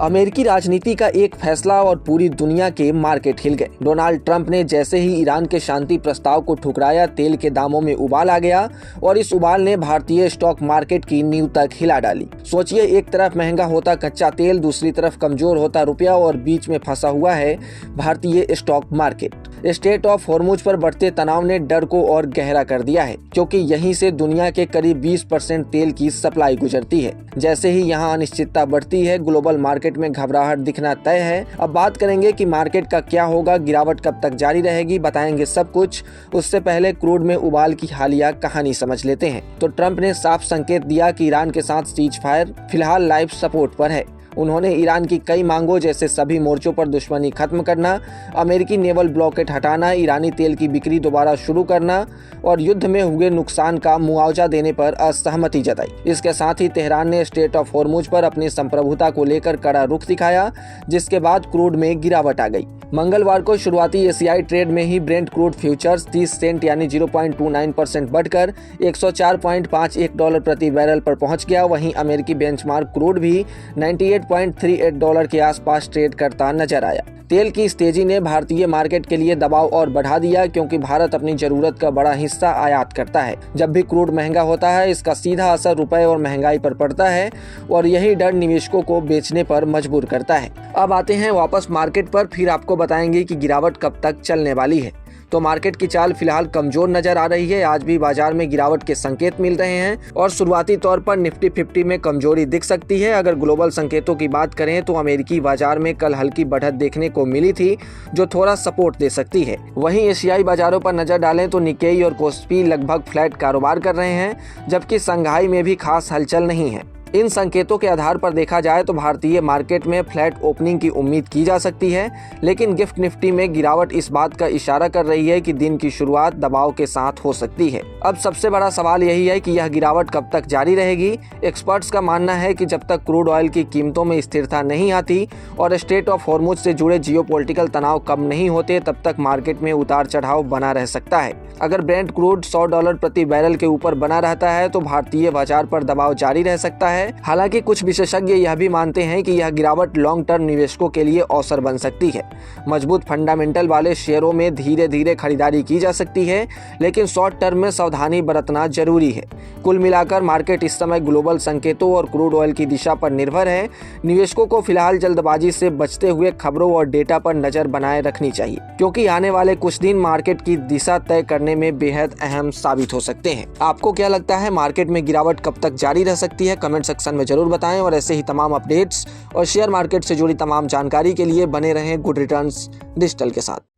अमेरिकी राजनीति का एक फैसला और पूरी दुनिया के मार्केट हिल गए। डोनाल्ड ट्रंप ने जैसे ही ईरान के शांति प्रस्ताव को ठुकराया, तेल के दामों में उबाल आ गया और इस उबाल ने भारतीय स्टॉक मार्केट की नींव तक हिला डाली। सोचिए, एक तरफ महंगा होता कच्चा तेल, दूसरी तरफ कमजोर होता रुपया और बीच में फंसा हुआ है भारतीय stock market. Straight of Hormuz पर बढ़ते तनाव ने डर को और गहरा कर दिया है, क्योंकि यहीं से दुनिया के करीब 20% तेल की सप्लाई गुजरती है। जैसे ही यहाँ अनिश्चितता बढ़ती है, ग्लोबल मार्केट में घबराहट दिखना तय है। अब बात करेंगे कि मार्केट का क्या होगा, गिरावट कब तक जारी रहेगी, बताएंगे सब कुछ। उससे पहले क्रूड में उबाल की हालिया कहानी समझ लेते हैं। तो ट्रंप ने साफ संकेत दिया कि ईरान के साथ सीज फायर फिलहाल लाइफ सपोर्ट पर है। उन्होंने ईरान की कई मांगों जैसे सभी मोर्चों पर दुश्मनी खत्म करना, अमेरिकी नेवल ब्लॉकेट हटाना, ईरानी तेल की बिक्री दोबारा शुरू करना और युद्ध में हुए नुकसान का मुआवजा देने पर असहमति जताई। इसके साथ ही तेहरान ने स्ट्रेट ऑफ हॉर्मुज पर अपनी संप्रभुता को लेकर कड़ा रुख दिखाया, जिसके बाद क्रूड में गिरावट आ गई। मंगलवार को शुरुआती एशियाई ट्रेड में ही ब्रेंट क्रूड फ्यूचर्स 30 सेंट यानी 0.29% बढ़कर $104.51 प्रति बैरल पर पहुंच गया। वहीं अमेरिकी बेंचमार्क क्रूड भी $98.38 के आसपास ट्रेड करता नजर आया। तेल की इस तेजी ने भारतीय मार्केट के लिए दबाव और बढ़ा दिया, क्योंकि भारत अपनी जरूरत का बड़ा हिस्सा आयात करता है। जब भी क्रूड महंगा होता है, इसका सीधा असर रुपए और महंगाई पर पड़ता है और यही डर निवेशकों को बेचने पर मजबूर करता है। अब आते हैं वापस मार्केट पर, फिर आपको बताएंगे कि गिरावट कब तक चलने वाली है। तो मार्केट की चाल फिलहाल कमजोर नजर आ रही है। आज भी बाजार में गिरावट के संकेत मिल रहे हैं और शुरुआती तौर पर निफ्टी 50 में कमजोरी दिख सकती है। अगर ग्लोबल संकेतों की बात करें तो अमेरिकी बाजार में कल हल्की बढ़त देखने को मिली थी, जो थोड़ा सपोर्ट दे सकती है। वहीं एशियाई बाजारों पर नजर डालें तो निक्केई और कोस्पी लगभग फ्लैट कारोबार कर रहे हैं, जबकि संघाई में भी खास हलचल नहीं है। इन संकेतों के आधार पर देखा जाए तो भारतीय मार्केट में फ्लैट ओपनिंग की उम्मीद की जा सकती है, लेकिन गिफ्ट निफ्टी में गिरावट इस बात का इशारा कर रही है कि दिन की शुरुआत दबाव के साथ हो सकती है। अब सबसे बड़ा सवाल यही है कि यह गिरावट कब तक जारी रहेगी। एक्सपर्ट्स का मानना है कि जब तक क्रूड ऑयल की कीमतों में स्थिरता नहीं आती और स्ट्रेट ऑफ हॉर्मुज से जुड़े जियोपॉलिटिकल तनाव कम नहीं होते, तब तक मार्केट में उतार चढ़ाव बना रह सकता है। अगर ब्रेंट क्रूड $100 प्रति बैरल के ऊपर बना रहता है तो भारतीय बाजार पर दबाव जारी रह सकता है। हालांकि कुछ विशेषज्ञ यह भी मानते हैं कि यह गिरावट लॉन्ग टर्म निवेशकों के लिए अवसर बन सकती है। मजबूत फंडामेंटल वाले शेयरों में धीरे धीरे खरीदारी की जा सकती है, लेकिन शॉर्ट टर्म में सावधानी बरतना जरूरी है। कुल मिलाकर मार्केट इस समय ग्लोबल संकेतों और क्रूड ऑयल की दिशा पर निर्भर है। निवेशकों को फिलहाल जल्दबाजी से बचते हुए खबरों और डेटा पर नजर बनाए रखनी चाहिए, क्योंकि आने वाले कुछ दिन मार्केट की दिशा तय करने में बेहद अहम साबित हो सकते हैं। आपको क्या लगता है, मार्केट में गिरावट कब तक जारी रह सकती है? कमेंट सेक्शन में जरूर बताएं और ऐसे ही तमाम अपडेट्स और शेयर मार्केट से जुड़ी तमाम जानकारी के लिए बने रहें गुड रिटर्न्स डिजिटल के साथ।